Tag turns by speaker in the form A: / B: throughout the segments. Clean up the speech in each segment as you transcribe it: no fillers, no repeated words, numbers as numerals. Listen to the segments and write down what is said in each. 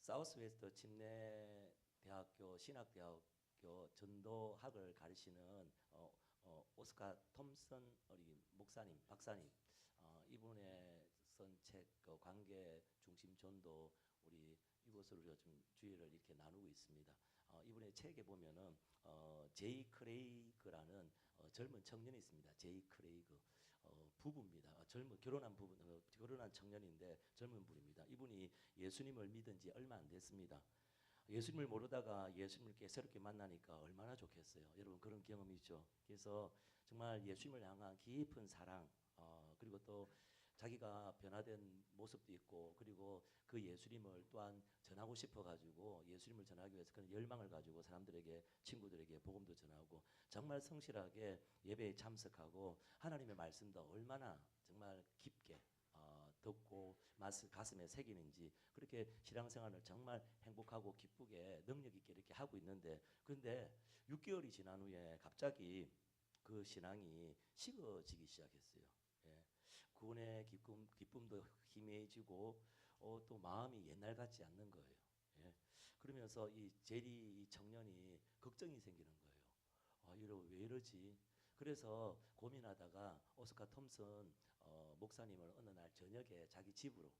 A: 사우스웨스트 침례 대학교 신학대학교 전도학을 가르치는 오스카 톰슨 우리 목사님, 박사님, 이분의 선책 관계 중심 전도 우리 이것으로 좀 주의를 이렇게 나누고 있습니다. 이분의 책에 보면은 제이 크레이그라는 젊은 청년이 있습니다. 제이 크레이그 부부입니다. 젊은 결혼한 부부, 결혼한 청년인데 젊은 분입니다. 이분이 예수님을 믿은 지 얼마 안 됐습니다. 예수님을 모르다가 예수님을 새롭게 만나니까 얼마나 좋겠어요. 여러분 그런 경험이 있죠. 그래서 정말 예수님을 향한 깊은 사랑, 그리고 또 자기가 변화된 모습도 있고, 그리고 그 예수님을 또한 전하고 싶어 가지고 예수님을 전하기 위해서 그런 열망을 가지고 사람들에게, 친구들에게 복음도 전하고, 정말 성실하게 예배에 참석하고 하나님의 말씀도 얼마나 정말 깊게 듣고 가슴에 새기는지, 그렇게 신앙생활을 정말 행복하고 기쁘게 능력 있게 이렇게 하고 있는데, 그런데 6개월이 지난 후에 갑자기 그 신앙이 식어지기 시작했어요. 예. 구원의 기쁨도 희미해지고, 또 마음이 옛날 같지 않는 거예요. 예. 그러면서 이 제리 이 청년이 걱정이 생기는 거예요. 왜 이러지? 그래서 고민하다가 오스카 톰슨 목사님을 어느 날 저녁에 자기 집으로,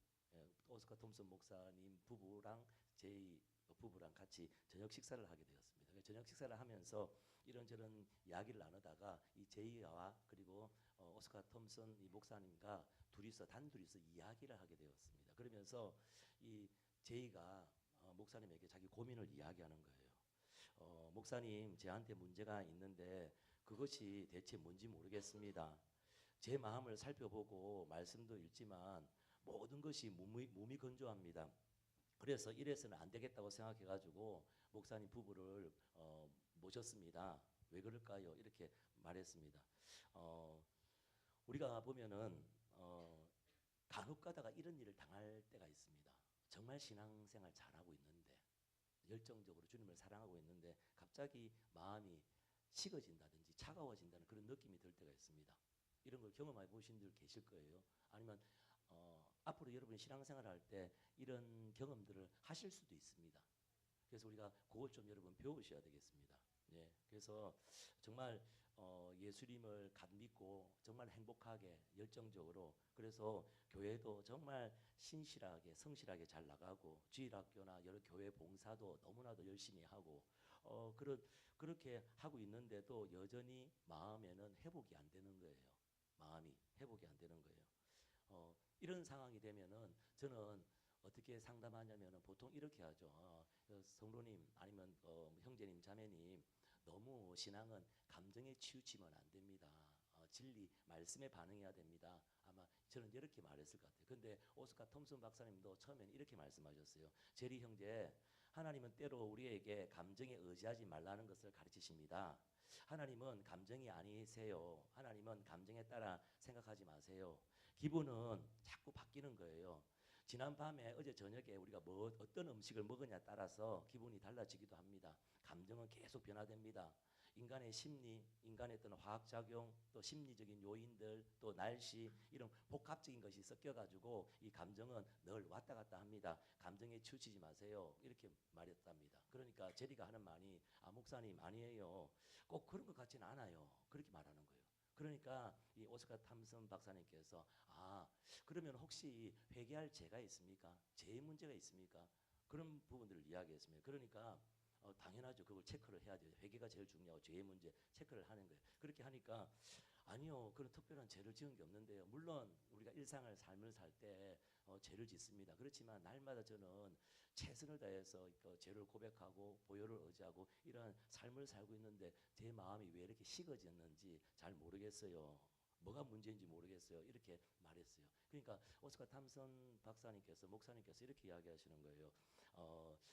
A: 오스카 톰슨 목사님 부부랑 제이 부부랑 같이 저녁 식사를 하게 되었습니다. 저녁 식사를 하면서 이런저런 이야기를 나누다가 이 제이와 그리고 오스카 톰슨 이 목사님과 단둘이서 이야기를 하게 되었습니다. 그러면서 이 제이가 목사님에게 자기 고민을 이야기하는 거예요. 목사님, 제한테 문제가 있는데 그것이 대체 뭔지 모르겠습니다. 제 마음을 살펴보고 말씀도 읽지만 모든 것이 몸이 건조합니다. 그래서 이래서는 안 되겠다고 생각해가지고 목사님 부부를 모셨습니다. 왜 그럴까요? 이렇게 말했습니다. 우리가 보면은 간혹 가다가 이런 일을 당할 때가 있습니다. 정말 신앙생활 잘하고 있는데, 열정적으로 주님을 사랑하고 있는데 갑자기 마음이 식어진다든지 차가워진다는 그런 느낌이 들 때가 있습니다. 이런 걸 경험해 보신 분 계실 거예요. 아니면 앞으로 여러분이 신앙생활 할 때 이런 경험들을 하실 수도 있습니다. 그래서 우리가 그걸 좀 여러분 배우셔야 되겠습니다. 예, 그래서 정말 예수님을 간 믿고 정말 행복하게 열정적으로, 그래서 교회도 정말 신실하게 성실하게 잘 나가고, 주일학교나 여러 교회 봉사도 너무나도 열심히 하고, 그렇게 하고 있는데도 여전히 마음에는 회복이 안 되는 거예요. 마음이 회복이 안 되는 거예요. 이런 상황이 되면은 저는 어떻게 상담하냐면은 보통 이렇게 하죠. 성도님 아니면 형제님, 자매님, 너무 신앙은 감정에 치우치면 안 됩니다. 진리, 말씀에 반응해야 됩니다. 아마 저는 이렇게 말했을 것 같아요. 근데 오스카 톰슨 박사님도 처음에는 이렇게 말씀하셨어요. 제리 형제, 하나님은 때로 우리에게 감정에 의지하지 말라는 것을 가르치십니다. 하나님은 감정이 아니세요. 하나님은 감정에 따라 생각하지 마세요. 기분은 자꾸 바뀌는 거예요. 지난 밤에 어제 저녁에 우리가 어떤 음식을 먹으냐에 따라서 기분이 달라지기도 합니다. 감정은 계속 변화됩니다. 인간의 심리, 인간의 어떤 화학작용, 또 심리적인 요인들, 또 날씨, 이런 복합적인 것이 섞여가지고 이 감정은 늘 왔다 갔다 합니다. 감정에 치우치지 마세요. 이렇게 말했답니다. 그러니까 제리가 하는 말이, 목사님 아니에요. 꼭 그런 것 같지는 않아요. 그렇게 말하는 거예요. 그러니까 이 오스카 탐슨 박사님께서, 그러면 혹시 회개할 죄가 있습니까? 죄의 문제가 있습니까? 그런 부분들을 이야기했습니다. 그러니까 당연하죠. 그걸 체크를 해야 돼요. 회개가 제일 중요하고 죄의 문제 체크를 하는 거예요. 그렇게 하니까, 아니요, 그런 특별한 죄를 지은 게 없는데요. 물론 우리가 일상을 삶을 살 때 죄를 짓습니다. 그렇지만 날마다 저는 최선을 다해서 죄를 고백하고 보혈을 의지하고 이러한 삶을 살고 있는데 제 마음이 왜 이렇게 식어졌는지 잘 모르겠어요. 뭐가 문제인지 모르겠어요. 이렇게 말했어요. 그러니까 오스카 탐슨 박사님께서, 목사님께서 이렇게 이야기하시는 거예요.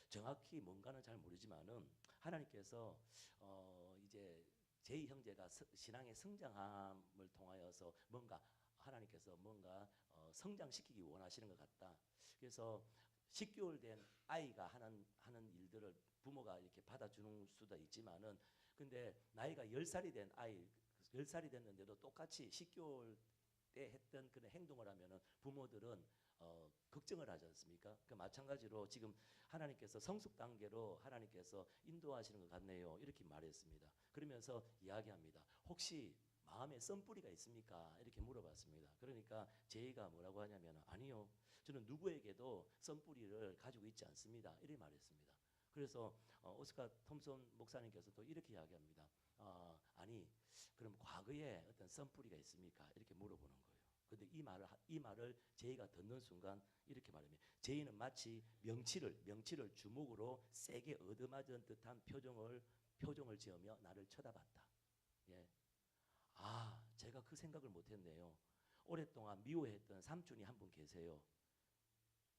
A: 정확히 뭔가는 잘 모르지만은 하나님께서 이제 제 형제가 신앙의 성장함을 통하여서 뭔가 하나님께서 뭔가 성장시키기 원하시는 것 같다. 그래서 10개월 된 아이가 하는 일들을 부모가 이렇게 받아주는 수도 있지만은, 근데 나이가 10살이 된 아이, 10살이 됐는데도 똑같이 10개월 때 했던 그런 행동을 하면은 부모들은 걱정을 하지 않습니까? 그 마찬가지로 지금 하나님께서 성숙 단계로 하나님께서 인도하시는 것 같네요. 이렇게 말했습니다. 그러면서 이야기합니다. 혹시 마음에 썬뿌리가 있습니까? 이렇게 물어봤습니다. 그러니까 제이가 뭐라고 하냐면 아니요. 저는 누구에게도 썬뿌리를 가지고 있지 않습니다. 이렇게 말했습니다. 그래서 오스카 톰슨 목사님께서도 이렇게 이야기합니다. 아니 그럼 과거에 어떤 썬뿌리가 있습니까? 이렇게 물어보는 거예요. 근데 이 말을 제이가 듣는 순간 이렇게 말합니다. 제이는 마치 명치를 주먹으로 세게 얻어맞은 듯한 표정을 지으며 나를 쳐다봤다. 예. 제가 그 생각을 못했네요. 오랫동안 미워했던 삼촌이 한 분 계세요.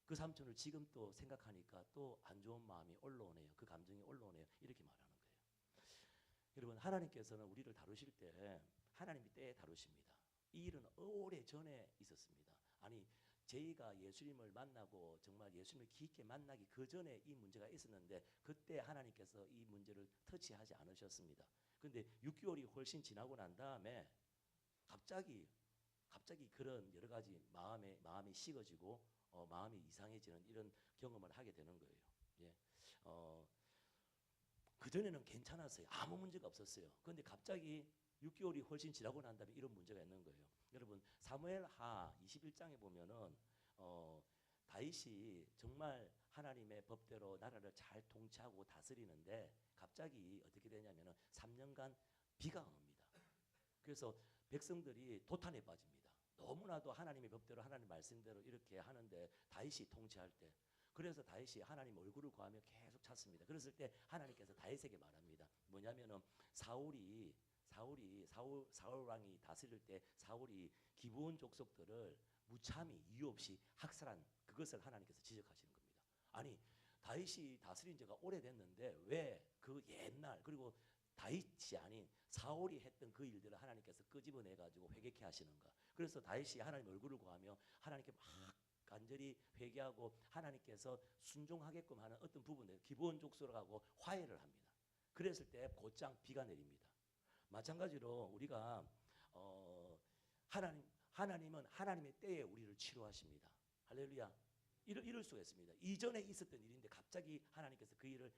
A: 그 삼촌을 지금 또 생각하니까 또 안 좋은 마음이 올라오네요. 그 감정이 올라오네요. 이렇게 말하는 거예요. 여러분 하나님께서는 우리를 다루실 때 하나님이 때에 다루십니다. 이 일은 오래 전에 있었습니다. 아니 제이가 예수님을 만나고 정말 예수님을 깊게 만나기 그 전에 이 문제가 있었는데 그때 하나님께서 이 문제를 터치하지 않으셨습니다. 근데 6개월이 훨씬 지나고 난 다음에 갑자기 그런 여러 가지 마음이 식어지고 마음이 이상해지는 이런 경험을 하게 되는 거예요. 예. 그전에는 괜찮았어요. 아무 문제가 없었어요. 그런데 갑자기 6개월이 훨씬 지나고 난 다음에 이런 문제가 있는 거예요. 여러분 사무엘하 21장에 보면은 다윗이 정말 하나님의 법대로 나라를 잘 통치하고 다스리는데 갑자기 어떻게 되냐면은 3년간 비가 옵니다. 그래서 백성들이 도탄에 빠집니다. 너무나도 하나님의 법대로 하나님 말씀대로 이렇게 하는데 다윗이 통치할 때 그래서 다윗이 하나님 얼굴을 구하며 계속 찾습니다. 그랬을 때 하나님께서 다윗에게 말합니다. 뭐냐면은 사울 왕이 다스릴 때 사울이 기브온 족속들을 무참히 이유 없이 학살한 그것을 하나님께서 지적하시는 겁니다. 아니 다윗이 다스린 지가 오래됐는데 왜 그 옛날 그리고 다윗이 아닌 사울이 했던 그 일들을 하나님께서 끄집어내 가지고 회개케 하시는가? 그래서 다윗이 하나님 얼굴을 구하며 하나님께 막 간절히 회개하고 하나님께서 순종하게끔 하는 어떤 부분들 기브온 족속하고 화해를 합니다. 그랬을 때 곧장 비가 내립니다. 마찬가지로 우리가 하나님은 하나님의 때에 우리를 치료하십니다. 할렐루야. 이럴 수가 있습니다. 이전에 있었던 일인데 갑자기 하나님께서 그 일을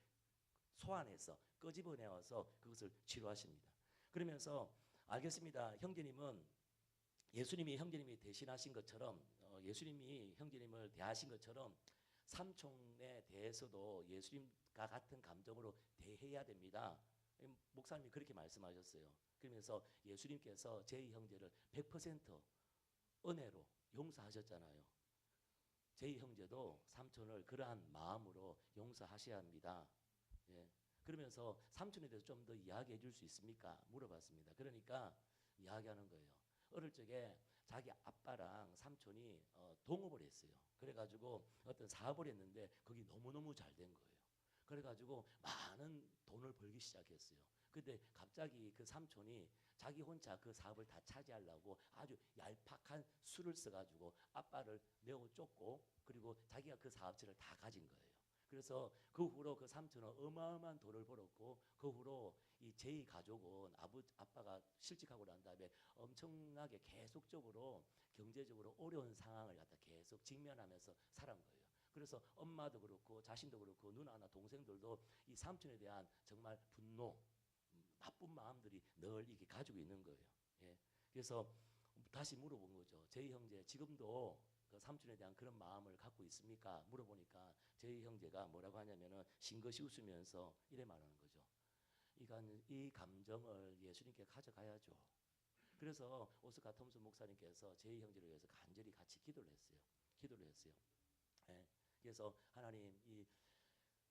A: 소환해서 끄집어내어서 그것을 치료하십니다. 그러면서 알겠습니다. 형제님은 예수님이 형제님이 대신하신 것처럼 예수님이 형제님을 대하신 것처럼 삼촌에 대해서도 예수님과 같은 감정으로 대해야 됩니다. 목사님이 그렇게 말씀하셨어요. 그러면서 예수님께서 제 형제를 100% 은혜로 용서하셨잖아요. 제 형제도 삼촌을 그러한 마음으로 용서하셔야 합니다. 예. 그러면서 삼촌에 대해서 좀 더 이야기해 줄 수 있습니까? 물어봤습니다. 그러니까 이야기하는 거예요. 어릴 적에 자기 아빠랑 삼촌이 동업을 했어요. 그래가지고 어떤 사업을 했는데 거기 너무너무 잘 된 거예요. 그래가지고 많은 돈을 벌기 시작했어요. 근데 갑자기 그 삼촌이 자기 혼자 그 사업을 다 차지하려고 아주 얄팍한 수를 써가지고 아빠를 내어 쫓고 그리고 자기가 그 사업체를 다 가진 거예요. 그래서 그 후로 그 삼촌은 어마어마한 돈을 벌었고 그 후로 이 제이 가족은 아빠가 실직하고 난 다음에 엄청나게 계속적으로 경제적으로 어려운 상황을 갖다 계속 직면하면서 살은 거예요. 그래서 엄마도 그렇고 자신도 그렇고 누나나 동생들도 이 삼촌에 대한 정말 분노, 나쁜 마음들이 늘 이렇게 가지고 있는 거예요. 예. 그래서 다시 물어본 거죠. 제이 형제 지금도 그 삼촌에 대한 그런 마음을 갖고 있습니까? 물어보니까 제이 형제가 뭐라고 하냐면은 싱긋이 웃으면서 이래 말하는 거죠. 이 감정을 예수님께 가져가야죠. 그래서 오스카 톰슨 목사님께서 제이 형제를 위해서 간절히 같이 기도를 했어요. 예. 그래서 하나님 이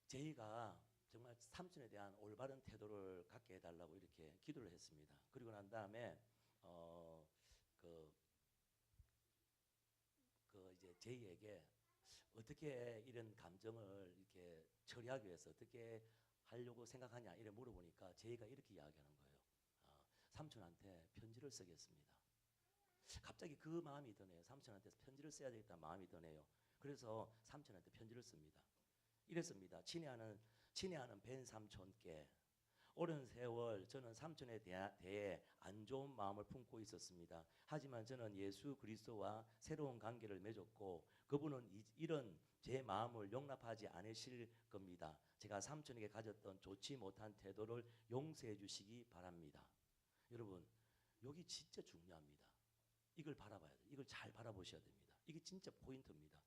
A: 제이가 정말 삼촌에 대한 올바른 태도를 갖게 해달라고 이렇게 기도를 했습니다. 그리고 난 다음에 이제 제이에게 어떻게 이런 감정을 이렇게 처리하기 위해서 어떻게 하려고 생각하냐 이래 물어보니까 제이가 이렇게 이야기하는 거예요. 삼촌한테 편지를 쓰겠습니다. 갑자기 그 마음이 드네요. 삼촌한테 편지를 써야 되겠다는 마음이 드네요. 그래서 삼촌한테 편지를 씁니다. 이랬습니다. 친애하는 벤 삼촌께 오랜 세월 저는 삼촌에 대해 안 좋은 마음을 품고 있었습니다. 하지만 저는 예수 그리스도와 새로운 관계를 맺었고 그분은 이런 제 마음을 용납하지 않으실 겁니다. 제가 삼촌에게 가졌던 좋지 못한 태도를 용서해 주시기 바랍니다. 여러분, 여기 진짜 중요합니다. 이걸 바라봐야 돼요. 이걸 잘 바라보셔야 됩니다. 이게 진짜 포인트입니다.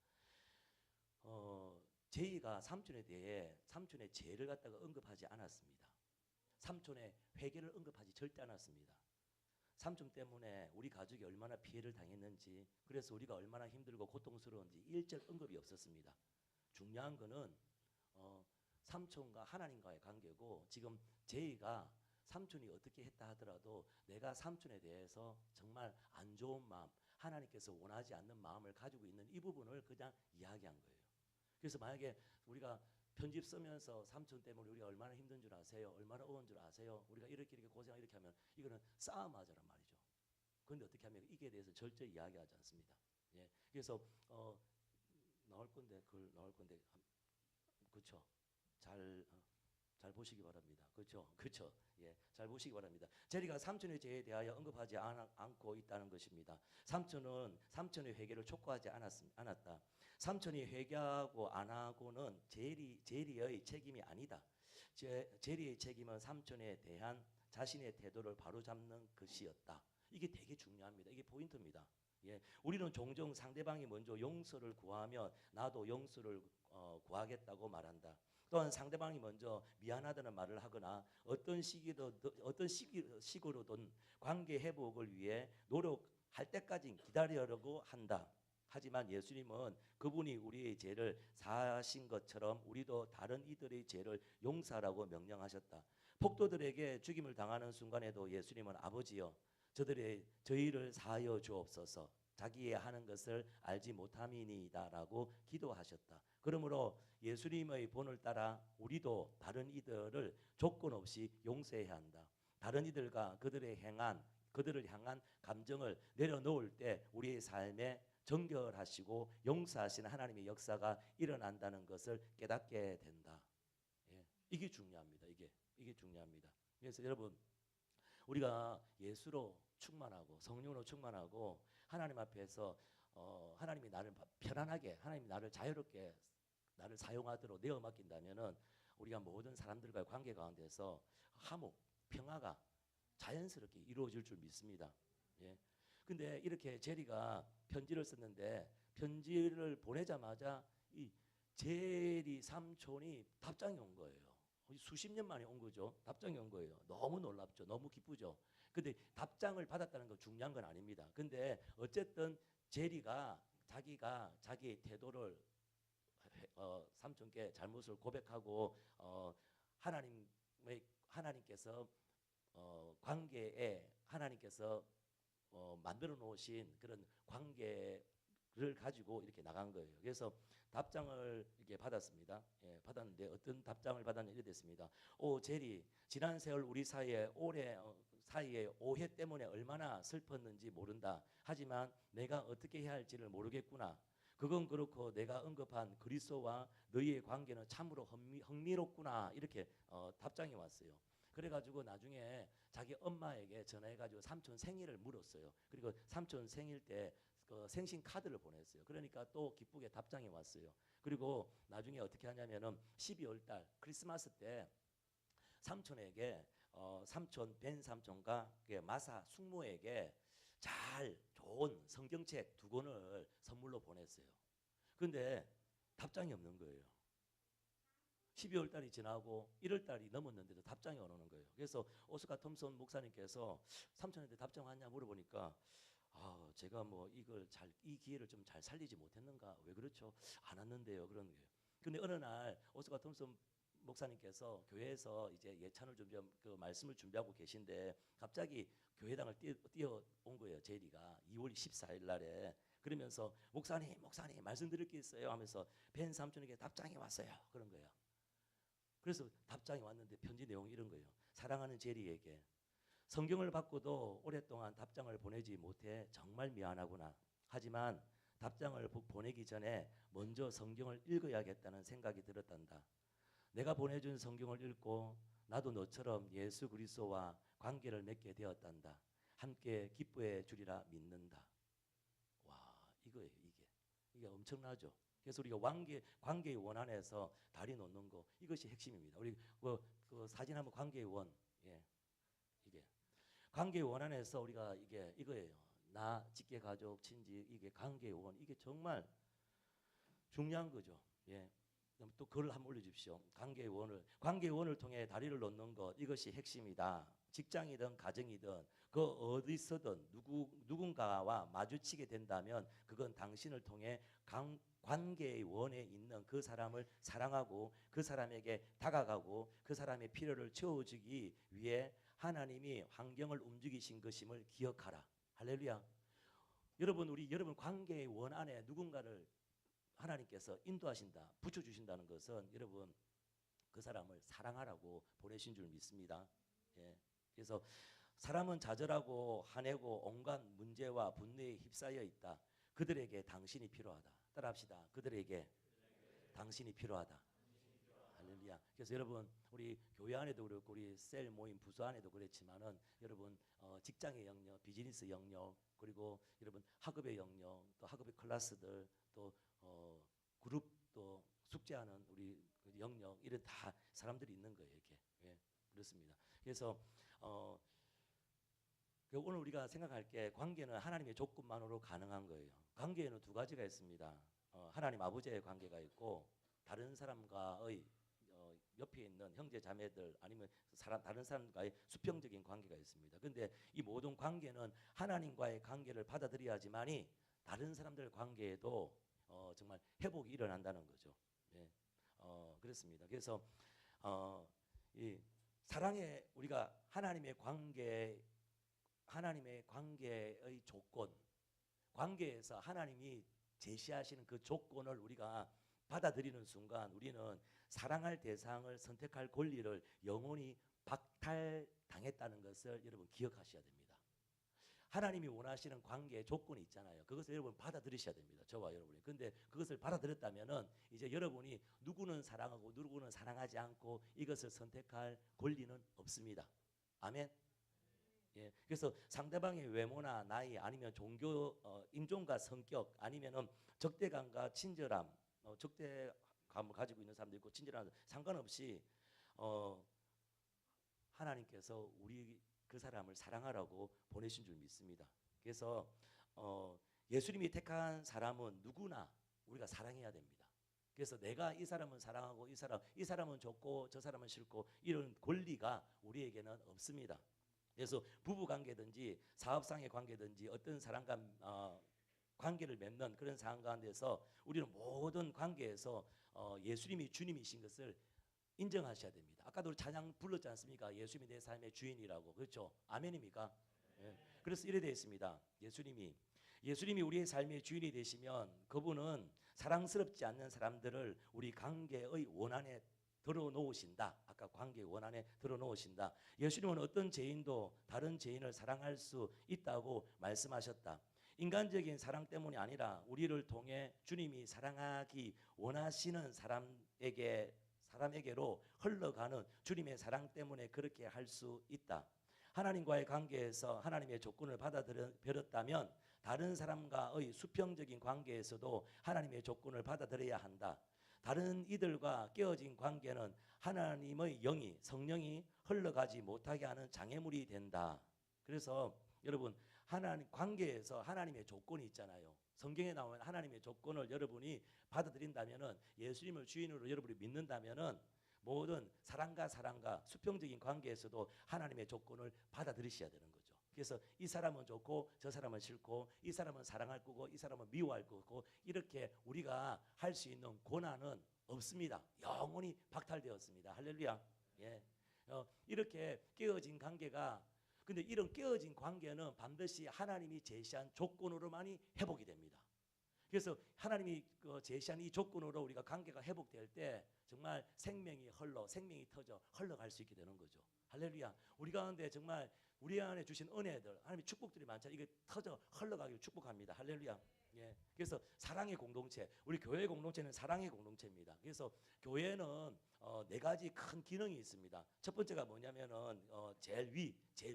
A: 제이가 삼촌에 대해 삼촌의 죄를 갖다가 언급하지 않았습니다. 삼촌의 회개를 언급하지 절대 않았습니다. 삼촌 때문에 우리 가족이 얼마나 피해를 당했는지, 그래서 우리가 얼마나 힘들고 고통스러운지 일절 언급이 없었습니다. 중요한 거는 삼촌과 하나님과의 관계고, 지금 제이가 삼촌이 어떻게 했다 하더라도 내가 삼촌에 대해서 정말 안 좋은 마음, 하나님께서 원하지 않는 마음을 가지고 있는 이 부분을 그냥 이야기한 거예요. 그래서 만약에 우리가 편집 쓰면서 삼촌 때문에 우리가 얼마나 힘든 줄 아세요? 얼마나 어려운 줄 아세요? 우리가 이렇게 고생 이렇게 하면 이거는 싸움하자란 말이죠. 그런데 어떻게 하면 이게 대해서 절대 이야기하지 않습니다. 예, 그래서 나올 건데 글 나올 건데 그렇죠. 잘 보시기 바랍니다. 그렇죠, 그렇죠. 예, 잘 보시기 바랍니다. 제리가 삼촌의 죄에 대하여 언급하지 않고 있다는 것입니다. 삼촌은 삼촌의 회개를 촉구하지 않았다. 삼촌이 회개하고 안 하고는 제리의 책임이 아니다. 제리의 책임은 삼촌에 대한 자신의 태도를 바로잡는 것이었다. 이게 되게 중요합니다. 이게 포인트입니다. 예, 우리는 종종 상대방이 먼저 용서를 구하면 나도 용서를 구하겠다고 말한다. 또한 상대방이 먼저 미안하다는 말을 하거나 어떤 식으로든 관계 회복을 위해 노력할 때까지 기다리려고 한다. 하지만 예수님은 그분이 우리의 죄를 사하신 것처럼 우리도 다른 이들의 죄를 용서하라고 명령하셨다. 폭도들에게 죽임을 당하는 순간에도 예수님은 아버지여 저희를 사하여 주옵소서, 자기의 하는 것을 알지 못함이니이다라고 기도하셨다. 그러므로 예수님의 본을 따라 우리도 다른 이들을 조건 없이 용서해야 한다. 다른 이들과 그들을 향한 감정을 내려놓을 때 우리의 삶에 정결하시고 용서하시는 하나님의 역사가 일어난다는 것을 깨닫게 된다. 예, 이게 중요합니다. 이게 중요합니다. 그래서 여러분, 우리가 예수로 충만하고 성령으로 충만하고 하나님 앞에서 하나님이 나를 편안하게, 하나님이 나를 자유롭게 나를 사용하도록 내어 맡긴다면은 우리가 모든 사람들과의 관계 가운데서 화목, 평화가 자연스럽게 이루어질 줄 믿습니다. 예. 근데 이렇게 제리가 편지를 썼는데 편지를 보내자마자 이 제리 삼촌이 답장이 온 거예요. 수십 년 만에 온 거죠. 답장이 온 거예요. 너무 놀랍죠. 너무 기쁘죠. 근데 답장을 받았다는 건 중요한 건 아닙니다. 근데 어쨌든 제리가 자기가 자기의 태도를 삼촌께 잘못을 고백하고 하나님께서 관계에 하나님께서 만들어 놓으신 그런 관계를 가지고 이렇게 나간 거예요. 그래서 답장을 이렇게 받았습니다. 예, 받았는데 어떤 답장을 받았냐 이렇게 됐습니다. 오 제리, 지난 세월 우리 사이에 오해 때문에 얼마나 슬펐는지 모른다. 하지만 내가 어떻게 해야 할지를 모르겠구나. 그건 그렇고 내가 언급한 그리스도와 너희의 관계는 참으로 흥미롭구나. 이렇게 답장이 왔어요. 그래가지고 나중에 자기 엄마에게 전화해가지고 삼촌 생일을 물었어요. 그리고 삼촌 생일 때 그 생신 카드를 보냈어요. 그러니까 또 기쁘게 답장이 왔어요. 그리고 나중에 어떻게 하냐면은 12월 달 크리스마스 때 삼촌에게 삼촌 벤 삼촌과 마사 숙모에게 잘 좋은 성경책 2권을 선물로 보냈어요. 근데 답장이 없는 거예요. 12월 달이 지나고 1월 달이 넘었는데도 답장이 안 오는 거예요. 그래서 오스카 톰슨 목사님께서 삼촌한테 답장 왔냐 물어보니까 제가 뭐 이 기회를 좀 잘 살리지 못했는가? 왜 그렇죠? 안 왔는데요. 그런 거예요. 근데 어느 날 오스카 톰슨 목사님께서 교회에서 이제 예찬을 그 말씀을 준비하고 계신데 갑자기 교회당을 뛰어온 거예요. 제리가 2월 14일 날에. 그러면서 목사님 말씀드릴 게 있어요 하면서 벤 삼촌에게 답장이 왔어요. 그런 거예요. 그래서 답장이 왔는데 편지 내용이 이런 거예요. 사랑하는 제리에게 성경을 받고도 오랫동안 답장을 보내지 못해 정말 미안하구나. 하지만 답장을 보내기 전에 먼저 성경을 읽어야겠다는 생각이 들었단다. 내가 보내준 성경을 읽고 나도 너처럼 예수 그리스도와 관계를 맺게 되었단다. 함께 기뻐해 주리라 믿는다. 와, 이거예요. 이게 엄청나죠. 그래서 우리가 관계의 원 안에서 다리 놓는 거, 이것이 핵심입니다. 우리 그 사진 한번, 관계의 원. 예, 이게 관계의 원 안에서 우리가 이거예요. 나, 직계, 가족, 친지, 이게 관계의 원. 이게 정말 중요한 거죠. 예. 또 글을 한번 올려주십시오. 관계의 원을 통해 다리를 놓는 것, 이것이 핵심이다. 직장이든 가정이든 그 어디서든 누군가와 마주치게 된다면 그건 당신을 통해 관계의 원에 있는 그 사람을 사랑하고 그 사람에게 다가가고 그 사람의 필요를 채워주기 위해 하나님이 환경을 움직이신 것임을 기억하라. 할렐루야. 여러분 관계의 원 안에 누군가를 하나님께서 인도하신다, 붙여주신다는 것은 여러분 그 사람을 사랑하라고 보내신 줄 믿습니다. 예. 그래서 사람은 좌절하고 화내고 온갖 문제와 분노에 휩싸여 있다. 그들에게 당신이 필요하다. 따라합시다. 그들에게 당신이 필요하다. 할렐루야. 그래서 여러분 우리 교회 안에도 그렇고 우리 셀 모임 부서 안에도 그렇지만은 여러분 직장의 영역, 비즈니스 영역, 그리고 여러분 학업의 영역, 또 학업의 클래스들, 또 그룹, 또 숙제하는 우리 영역, 이런 다 사람들이 있는 거예요. 이렇게. 예, 그렇습니다. 그래서 오늘 우리가 생각할 게 관계는 하나님의 조건만으로 가능한 거예요. 관계에는 두 가지가 있습니다. 하나님 아버지의 관계가 있고 다른 사람과의 옆에 있는 형제 자매들 아니면 다른 사람과의 수평적인 관계가 있습니다. 근데 이 모든 관계는 하나님과의 관계를 받아들여야지만이 다른 사람들 관계에도 정말 회복이 일어난다는 거죠. 예. 그렇습니다. 그래서 이 사랑의 우리가 하나님의 관계의 조건, 관계에서 하나님이 제시하시는 그 조건을 우리가 받아들이는 순간 우리는 사랑할 대상을 선택할 권리를 영원히 박탈당했다는 것을 여러분 기억하셔야 됩니다. 하나님이 원하시는 관계의 조건이 있잖아요. 그것을 여러분 받아들이셔야 됩니다. 저와 여러분이. 근데 그것을 받아들였다면은 이제 여러분이 누구는 사랑하고 누구는 사랑하지 않고 이것을 선택할 권리는 없습니다. 아멘. 예. 그래서 상대방의 외모나 나이 아니면 종교, 인종과 성격 아니면은 적대감과 친절함, 적대감을 가지고 있는 사람도 있고 친절함 상관없이 하나님께서 우리 그 사람을 사랑하라고 보내신 줄 믿습니다. 그래서 예수님이 택한 사람은 누구나 우리가 사랑해야 됩니다. 그래서 내가 이 사람은 사랑하고 이 사람은 좋고 저 사람은 싫고 이런 권리가 우리에게는 없습니다. 그래서 부부 관계든지 사업상의 관계든지 어떤 사람과 관계를 맺는 그런 상황 가운데서 우리는 모든 관계에서 예수님이 주님이신 것을 인정하셔야 됩니다. 아까도 우리 찬양 불렀지 않습니까? 예수님이 내 삶의 주인이라고. 그렇죠? 아멘입니까? 예. 그래서 이래 되어 있습니다. 예수님이 우리의 삶의 주인이 되시면 그분은 사랑스럽지 않는 사람들을 우리 관계의 원안에 들어놓으신다. 아까 관계의 원안에 들어놓으신다. 예수님은 어떤 죄인도 다른 죄인을 사랑할 수 있다고 말씀하셨다. 인간적인 사랑 때문이 아니라 우리를 통해 주님이 사랑하기 원하시는 사람에게로 흘러가는 주님의 사랑 때문에 그렇게 할 수 있다. 하나님과의 관계에서 하나님의 조건을 받아들였다면 다른 사람과의 수평적인 관계에서도 하나님의 조건을 받아들여야 한다. 다른 이들과 깨어진 관계는 하나님의 영이, 성령이 흘러가지 못하게 하는 장애물이 된다. 그래서 여러분 하나님 관계에서 하나님의 조건이 있잖아요. 성경에 나오는 하나님의 조건을 여러분이 받아들인다면은, 예수님을 주인으로 여러분이 믿는다면은 모든 사랑과 수평적인 관계에서도 하나님의 조건을 받아들이셔야 되는 거죠. 그래서 이 사람은 좋고 저 사람은 싫고, 이 사람은 사랑할 거고 이 사람은 미워할 거고, 이렇게 우리가 할 수 있는 권한은 없습니다. 영원히 박탈되었습니다. 할렐루야. 예. 이렇게 깨어진 관계가, 근데 이런 깨어진 관계는 반드시 하나님이 제시한 조건으로만이 회복이 됩니다. 그래서 하나님이 제시한 이 조건으로 우리가 관계가 회복될 때 정말 생명이 터져 흘러갈 수 있게 되는 거죠. 할렐루야. 우리 가운데 정말 우리 안에 주신 은혜들, 하나님의 축복들이 많잖아요. 이게 터져 흘러가기를 축복합니다. 할렐루야. 예. 그래서 사랑의 공동체, 우리 교회 공동체는 사랑의 공동체입니다. 그래서 교회는 네 가지 큰 기능이 있습니다. 첫 번째가 뭐냐면은 제일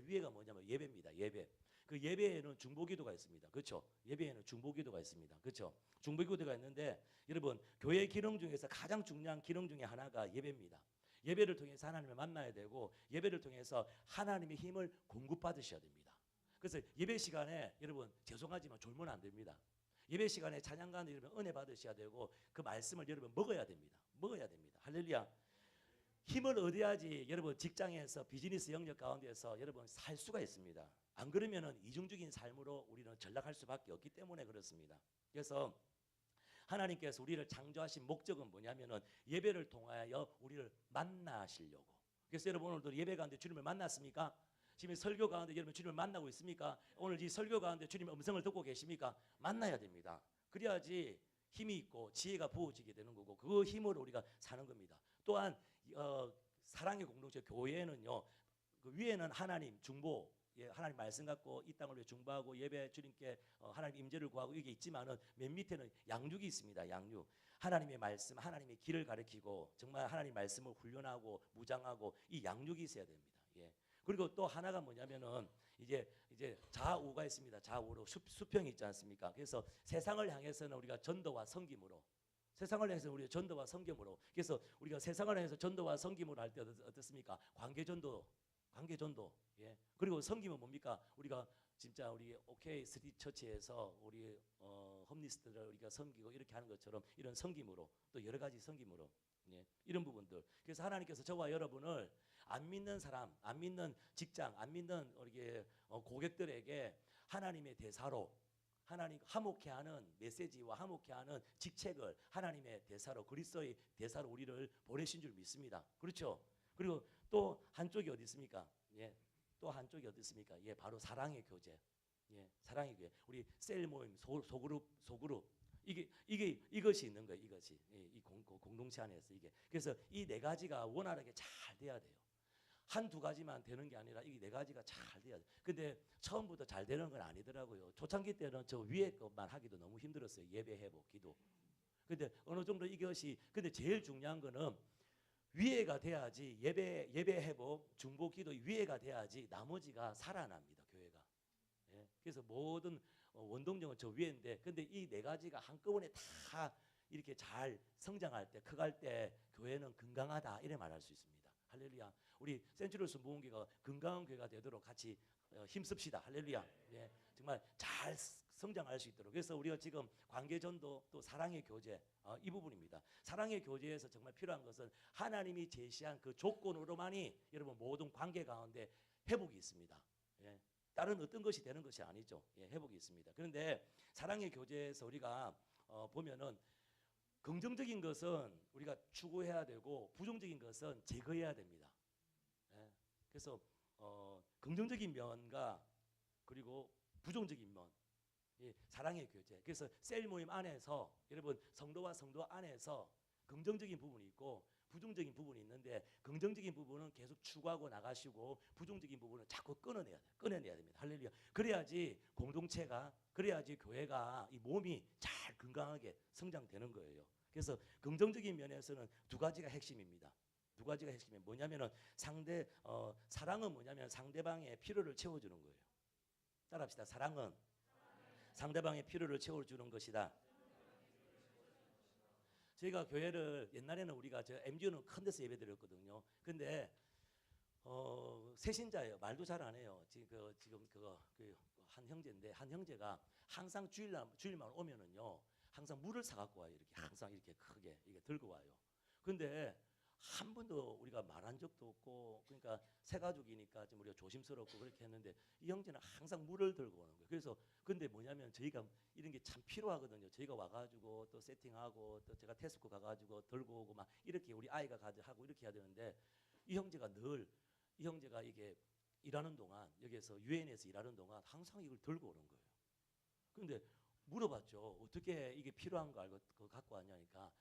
A: 위에가 뭐냐면 예배입니다. 예배. 그 예배에는 중보기도가 있습니다. 그렇죠? 예배에는 중보기도가 있습니다. 그렇죠? 중보기도가 있는데 여러분 교회 기능 중에서 가장 중요한 기능 중에 하나가 예배입니다. 예배를 통해서 하나님을 만나야 되고 예배를 통해서 하나님의 힘을 공급받으셔야 됩니다. 그래서 예배 시간에 여러분 죄송하지만 졸면 안 됩니다. 예배 시간에 찬양 가운데 여러분 은혜 받으셔야 되고 그 말씀을 여러분 먹어야 됩니다. 먹어야 됩니다. 할렐루야. 힘을 얻어야지 여러분 직장에서 비즈니스 영역 가운데서 여러분 살 수가 있습니다. 안 그러면은 이중적인 삶으로 우리는 전락할 수밖에 없기 때문에 그렇습니다. 그래서 하나님께서 우리를 창조하신 목적은 뭐냐면은 예배를 통하여 우리를 만나시려고. 그래서 여러분 오늘도 예배 가운데 주님을 만났습니까? 지금 설교 가운데 여러분 주님을 만나고 있습니까? 오늘 이 설교 가운데 주님의 음성을 듣고 계십니까? 만나야 됩니다. 그래야지 힘이 있고 지혜가 부어지게 되는 거고 그 힘으로 우리가 사는 겁니다. 또한 사랑의 공동체 교회는요. 그 위에는 하나님 중보, 하나님 말씀 갖고 이 땅을 위해 중보하고 예배 주님께 하나님 임재를 구하고 이게 있지만은 맨 밑에는 양육이 있습니다. 양육. 하나님의 말씀, 하나님의 길을 가르치고 정말 하나님 말씀을 훈련하고 무장하고 이 양육이 있어야 됩니다. 예. 그리고 또 하나가 뭐냐면은 이제 좌우가 있습니다. 좌우로 수평이 있지 않습니까? 그래서 세상을 향해서는 우리가 전도와 섬김으로 세상을 향해서 우리가 전도와 섬김으로 그래서 우리가 세상을 향해서 전도와 섬김으로 할 때 어떻습니까? 관계전도 예. 그리고 섬김은 뭡니까? 우리가 진짜 우리 OK 스트리트 처치에서 우리 홈리스트를 우리가 섬기고 이렇게 하는 것처럼 이런 섬김으로 또 여러 가지 섬김으로 예. 이런 부분들. 그래서 하나님께서 저와 여러분을 안 믿는 사람, 안 믿는 직장, 안 믿는 우리 고객들에게 하나님의 대사로 하나님 화목해하는 메시지와 화목해하는 직책을 하나님의 대사로 그리스도의 대사로 우리를 보내신 줄 믿습니다. 그렇죠? 그리고 또 한쪽이 어디 있습니까? 예, 또 한쪽이 어디 있습니까? 예, 바로 사랑의 교제. 예, 사랑의 교회. 우리 셀 모임, 소그룹. 이것이 있는 거예요. 이것이 이 공동체 안에서 이게. 그래서 이 네 가지가 원활하게 잘 돼야 돼요. 한두 가지만 되는 게 아니라 이 네 가지가 잘 돼야 돼. 근데 처음부터 잘 되는 건 아니더라고요. 초창기 때는 저 위에 것만 하기도 너무 힘들었어요. 예배 회복, 기도. 근데 어느 정도 이것이 근데 제일 중요한 거는 위에가 돼야지 예배 회복, 중보 기도 위에가 돼야지 나머지가 살아납니다. 교회가. 예. 그래서 모든 원동력은 저 위에인데 근데 이 네 가지가 한꺼번에 다 이렇게 잘 성장할 때 커갈 때 교회는 건강하다 이래 말할 수 있습니다. 할렐루야. 우리 센츄러스 모험교회가 건강한 교회가 되도록 같이 힘씁시다. 할렐루야. 예, 정말 잘 성장할 수 있도록. 그래서 우리가 지금 관계전도 또 사랑의 교제 이 부분입니다. 사랑의 교제에서 정말 필요한 것은 하나님이 제시한 그 조건으로만이 여러분 모든 관계 가운데 회복이 있습니다. 예, 다른 어떤 것이 되는 것이 아니죠. 예, 회복이 있습니다. 그런데 사랑의 교제에서 우리가 보면은 긍정적인 것은 우리가 추구해야 되고 부정적인 것은 제거해야 됩니다. 예. 그래서 긍정적인 면과 그리고 부정적인 면, 사랑의 교제. 그래서 셀 모임 안에서 여러분 성도와 성도 안에서 긍정적인 부분이 있고 부정적인 부분이 있는데 긍정적인 부분은 계속 추구하고 나가시고 부정적인 부분은 자꾸 끊어내야 됩니다. 할렐루야. 그래야지 공동체가 그래야지 교회가 이 몸이 잘 건강하게 성장되는 거예요. 그래서 긍정적인 면에서는 두 가지가 핵심입니다. 두 가지가 핵심이 뭐냐면은 사랑은 뭐냐면 상대방의 필요를 채워주는 거예요. 따라합시다. 사랑은 상대방의 필요를 채워주는 것이다. 저희가 교회를 옛날에는 우리가 MG는 큰 데서 예배드렸거든요. 근데 새신자예요. 말도 잘 안 해요. 지금 한 형제인데 한 형제가 항상 주일만 오면은요. 항상 물을 사 갖고 와요. 이렇게 항상 이렇게 크게 이게 들고 와요. 근데 한 번도 우리가 말한 적도 없고 그러니까 새 가족이니까 좀 우리가 조심스럽고 그렇게 했는데 이 형제는 항상 물을 들고 오는 거예요. 그래서 근데 뭐냐면 저희가 이런 게 참 필요하거든요. 저희가 와가지고 또 세팅하고 또 제가 테스코 가가지고 들고 오고 막 이렇게 우리 아이가 하고 이렇게 해야 되는데 이 형제가 이게 일하는 동안 여기에서 유엔에서 일하는 동안 항상 이걸 들고 오는 거예요. 그런데 물어봤죠. 어떻게 이게 필요한 거 알고 그거 갖고 왔냐니까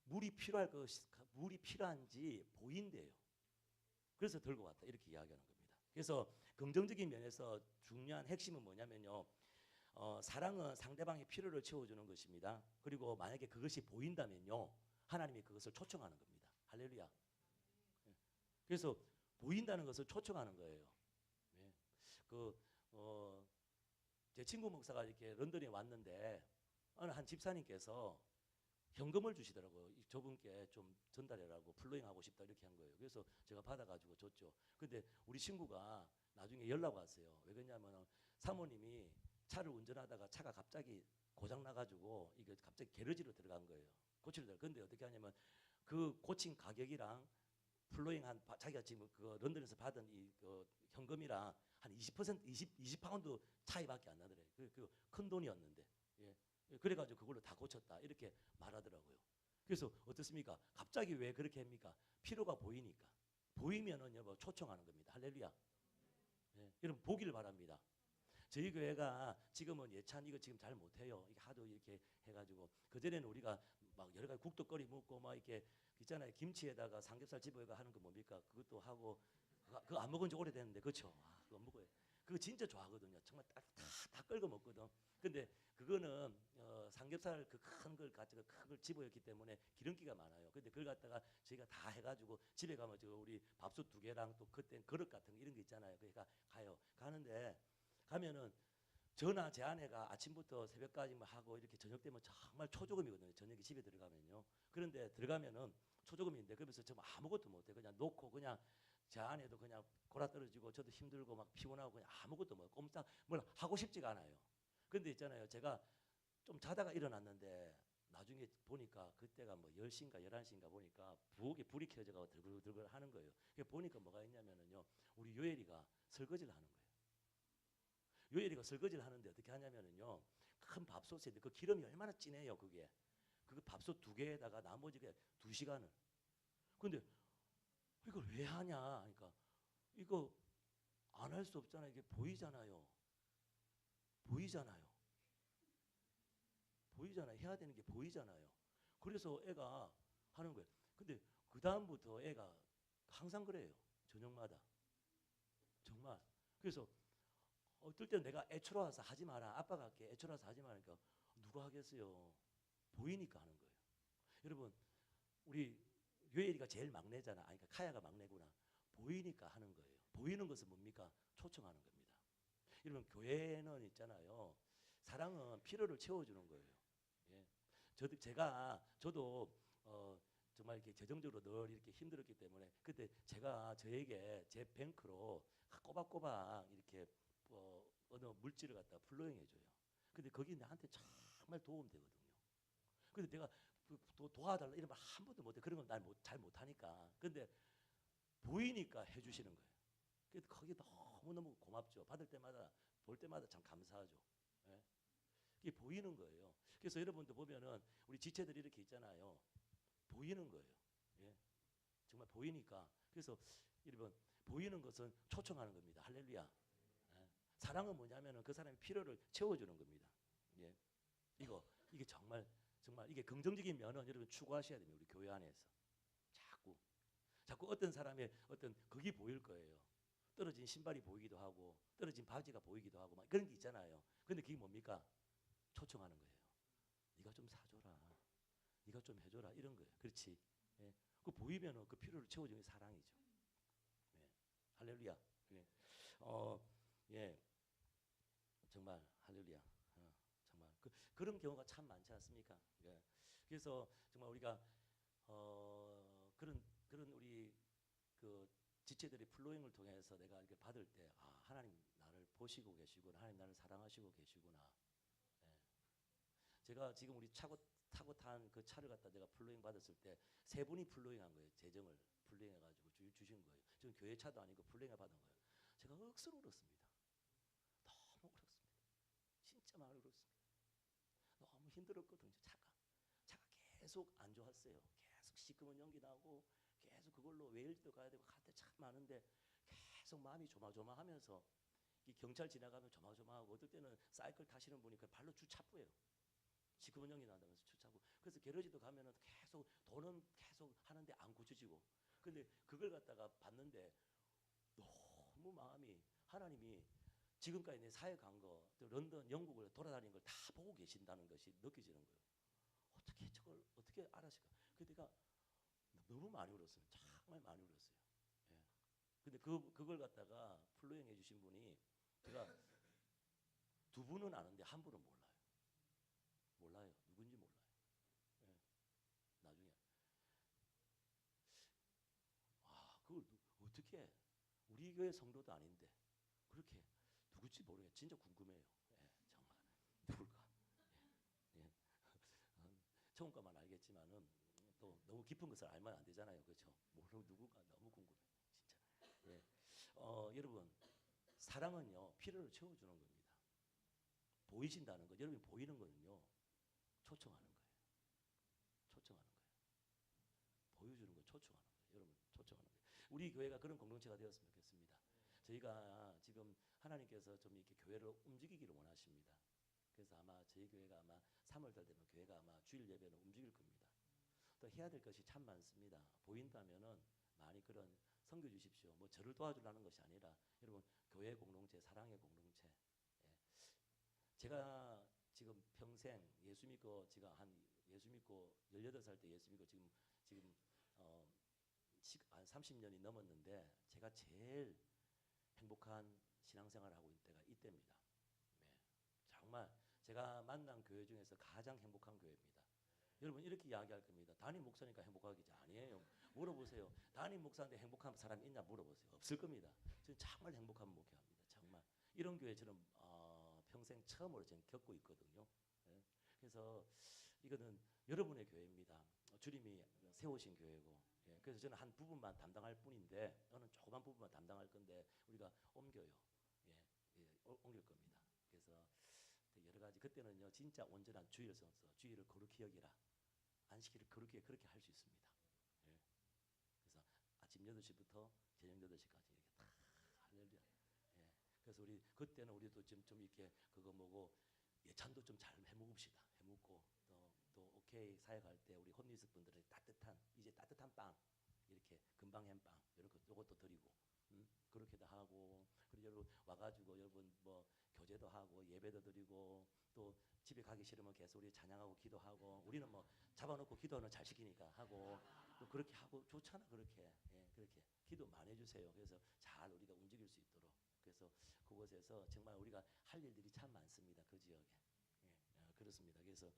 A: 물이 필요한지 보인대요. 그래서 들고 왔다 이렇게 이야기하는 겁니다. 그래서 긍정적인 면에서 중요한 핵심은 뭐냐면요. 사랑은 상대방의 필요를 채워주는 것입니다. 그리고 만약에 그것이 보인다면요, 하나님이 그것을 초청하는 겁니다. 할렐루야. 예. 그래서 보인다는 것을 초청하는 거예요. 예. 그, 어, 제 친구 목사가 이렇게 런던에 왔는데 어느 한 집사님께서 현금을 주시더라고요. 저분께 좀 전달해라고, 플로잉 하고 싶다 이렇게 한 거예요. 그래서 제가 받아가지고 줬죠. 근데 우리 친구가 나중에 연락 왔어요. 왜 그러냐면 사모님이 차를 운전하다가 차가 갑자기 고장 나가지고 이게 갑자기 게러지로 들어간 거예요. 고치러 들어. 근데 어떻게 하냐면 그 고친 가격이랑 플로잉 한 자기가 지금 그 런던에서 받은 그 현금이랑 한 20% 20파운드 차이밖에 안 나더래요. 큰 돈이었는데. 예. 그래가지고 그걸로 다 고쳤다 이렇게 말하더라고요. 그래서 어떻습니까? 갑자기 왜 그렇게 합니까? 필요가 보이니까. 보이면은 여보 초청하는 겁니다. 할렐루야. 예. 여러분 보기를 바랍니다. 저희 교회가 지금은 예찬 이거 지금 잘 못해요. 이게 하도 이렇게 해가지고 그 전에는 우리가 막 여러 가지 국도거리 먹고 막 이렇게 있잖아요. 김치에다가 삼겹살 집어가 하는 거 뭡니까? 그것도 하고 그거 안 먹은 지 오래됐는데 그렇죠? 아, 그거 먹어요. 그거 진짜 좋아하거든요. 정말 다 끓여 먹거든. 근데 그거는 삼겹살 그 큰 걸 가지고 큰 걸 집어였기 때문에 기름기가 많아요. 근데 그걸 갖다가 저희가 다 해가지고 집에 가면 저 우리 밥솥 2개랑 또 그때 그릇 같은 거 이런 거 있잖아요. 그러니까 가는데 가면은 저나 제 아내가 아침부터 새벽까지 뭐 하고 이렇게 저녁 되면 정말 초조금이거든요. 저녁에 집에 들어가면요. 그런데 들어가면은 초조금인데 그러면서 정말 아무것도 못해. 그냥 놓고 그냥 제 아내도 그냥 골아 떨어지고 저도 힘들고 막 피곤하고 그냥 아무것도 못 꼼짝 뭘 하고 싶지가 않아요. 근데 있잖아요. 제가 좀 자다가 일어났는데 나중에 보니까 그때가 뭐 10시인가 11시인가 보니까 부엌에 불이 켜져가고 들글들글 하는 거예요. 보니까 뭐가 있냐면은요. 우리 요엘이가 설거지를 하는 거예요. 요엘이가 설거지를 하는데 어떻게 하냐면은요. 큰 밥솥에 그 기름이 얼마나 진해요. 그게. 그 밥솥 2개에다가 나머지 2시간을. 근데 이걸 왜 하냐? 그러니까 이거 안 할 수 없잖아요. 이게 보이잖아요. 보이잖아요. 보이잖아요. 해야 되는 게 보이잖아요. 그래서 애가 하는 거예요. 근데 그 다음부터 애가 항상 그래요. 저녁마다. 정말. 그래서 어떨 때는 내가 애초로워서 하지 마라. 아빠가 할게. 애초로워서 하지 마니까 누가 하겠어요. 보이니까 하는 거예요. 여러분 우리 요엘이가 제일 막내잖아. 아니 그러니까 카야가 막내구나. 보이니까 하는 거예요. 보이는 것은 뭡니까? 초청하는 겁니다. 여러분 교회는 있잖아요. 사랑은 필요를 채워주는 거예요. 예. 저도 정말 이렇게 재정적으로 늘 이렇게 힘들었기 때문에 그때 제가 저에게 제 뱅크로 꼬박꼬박 이렇게 어느 물질을 갖다 플로잉 해줘요. 근데 거기 나한테 정말 도움되거든요. 근데 내가 도와달라 이런 말 한 번도 못해. 그런 건 잘 못하니까. 근데 보이니까 해주시는 거예요. 그래서 거기 너무너무 고맙죠. 받을 때마다 볼 때마다 참 감사하죠. 예? 이게 보이는 거예요. 그래서 여러분도 보면은 우리 지체들이 이렇게 있잖아요. 보이는 거예요. 예? 정말 보이니까. 그래서 여러분 보이는 것은 초청하는 겁니다. 할렐루야. 예? 사랑은 뭐냐면은 그 사람의 필요를 채워주는 겁니다. 예? 이게 정말 이게 긍정적인 면은 여러분 추구하셔야 됩니다. 우리 교회 안에서 자꾸 어떤 사람의 어떤 그게 보일 거예요. 떨어진 신발이 보이기도 하고 떨어진 바지가 보이기도 하고 막 그런 게 있잖아요. 근데 그게 뭡니까? 초청하는 거예요. 네가 좀 사줘라. 네가 좀 해줘라 이런 거예요. 그렇지? 예. 그 보이면은 그 필요를 채워주는 게 사랑이죠. 예. 할렐루야. 예. 예. 정말 할렐루야. 정말 그런 경우가 참 많지 않습니까? 예. 그래서 정말 우리가 그런 우리 그 지체들의 플로잉을 통해서 내가 이렇게 받을 때 하나님 나를 보시고 계시구나. 하나님 나를 사랑하시고 계시구나. 예. 제가 지금 우리 타고 탄 그 차를 갖다 제가 플로잉 받았을 때 3분이 플로잉한 거예요. 재정을 플로잉해 가지고 주신 거예요. 지금 교회 차도 아니고 플로잉을 받은 거예요. 제가 억수로 울었습니다. 너무 울었습니다. 진짜 많이 울었습니다. 너무 힘들었거든요. 차가 계속 안 좋았어요. 계속 시커먼 연기 나고 계속 그걸로 웨일즈도 가야 되고 갈 때 참 많은데 계속 마음이 조마조마하면서 이 경찰 지나가면 조마조마하고 어떨 때는 사이클 타시는 분이 그 발로 주차부예요. 시커먼 연기 난다면서 주차부. 그래서 게러지도 가면은 계속 돈은 계속 하는데 안 고쳐지고. 근데 그걸 갖다가 봤는데 너무 마음이 하나님이 지금까지 내 사회 간 거, 또 런던, 영국을 돌아다니는 걸 다 보고 계신다는 것이 느껴지는 거예요. 어떻게 저걸 어떻게 알았을까? 그 내가 너무 많이 울었어요. 정말 많이 울었어요. 예. 근데 그걸 갖다가 플로잉 해주신 분이 제가 두 분은 아는데 한 분은 몰라요. 몰라요. 누군지 몰라요. 예. 나중에 그걸 어떻게 우리 교회 성도도 아닌데 그렇게 누굴지 모르겠어요. 진짜 궁금해요. 예, 정말 누굴까? 예, 예. 처음까만 알겠지만은 또 너무 깊은 것을 알면 안 되잖아요, 그렇죠? 모르는 누구가 너무 궁금해, 진짜. 예, 여러분 사랑은요 필요를 채워주는 겁니다. 보이신다는 것, 여러분이 보이는 거는요 초청하는 거예요. 초청하는 거예요. 보여주는 거 초청하는 거예요. 여러분 초청하는 거예요. 우리 교회가 그런 공동체가 되었으면 좋겠습니다. 저희가 지금 하나님께서 좀 이렇게 교회를 움직이기를 원하십니다. 그래서 아마 저희 교회가 아마 3월달 되면 교회가 아마 주일 예배는 움직일 겁니다. 또 해야 될 것이 참 많습니다. 보인다면은 많이 그런 섬겨 주십시오. 뭐 저를 도와주려는 것이 아니라 여러분 교회 공동체, 사랑의 공동체. 예. 제가 지금 평생 예수 믿고 제가 예수 믿고 18살 때 예수 믿고 지금 어, 한 30년이 넘었는데 제가 제일 행복한 신앙생활을 하고 있는 때가 이때입니다. 네. 정말 제가 만난 교회 중에서 가장 행복한 교회입니다. 여러분 이렇게 이야기할 겁니다. 담임 목사니까 행복하겠지 아니에요. 물어보세요. 담임 목사인데 행복한 사람 있냐 물어보세요. 없을 겁니다. 저는 정말 행복한 목회합니다. 정말 이런 교회 저는 평생 처음으로 저는 겪고 있거든요. 네. 그래서 이거는 여러분의 교회입니다. 주님이 세우신 교회고, 예. 그래서 저는 한 부분만 담당할 뿐인데, 저는 조그만 부분만 담당할 건데 우리가 옮겨요. 예, 예, 옮길 겁니다. 그래서 여러 가지 그때는요 진짜 온전한 주의를 써서 주의를 거룩히 여기라, 안식일을 거룩히 그렇게 할 수 있습니다. 예. 그래서 아침 8시부터 저녁 8시까지 이렇게 다 할렐루야. 예. 그래서 우리 그때는 우리도 좀 이렇게 그거 뭐고 예찬도 좀 잘 해먹읍시다. 해먹고 또 오케이 사역할 때 우리 홈리스 분들은 따뜻한 이제 따뜻한 빵 이렇게 금방 햄빵 이렇게 요것도 드리고 그렇게도 하고, 그리고 여러분 와가지고 여러분 뭐 교제도 하고 예배도 드리고 또 집에 가기 싫으면 계속 우리 찬양하고 기도하고, 우리는 뭐 잡아놓고 기도는 잘 시키니까 하고 또 그렇게 하고 좋잖아. 그렇게 예, 그렇게 기도 많이 해주세요. 그래서 잘 우리가 움직일 수 있도록. 그래서 그곳에서 정말 우리가 할 일들이 참 많습니다. 그 지역에. 예, 그렇습니다. 그래서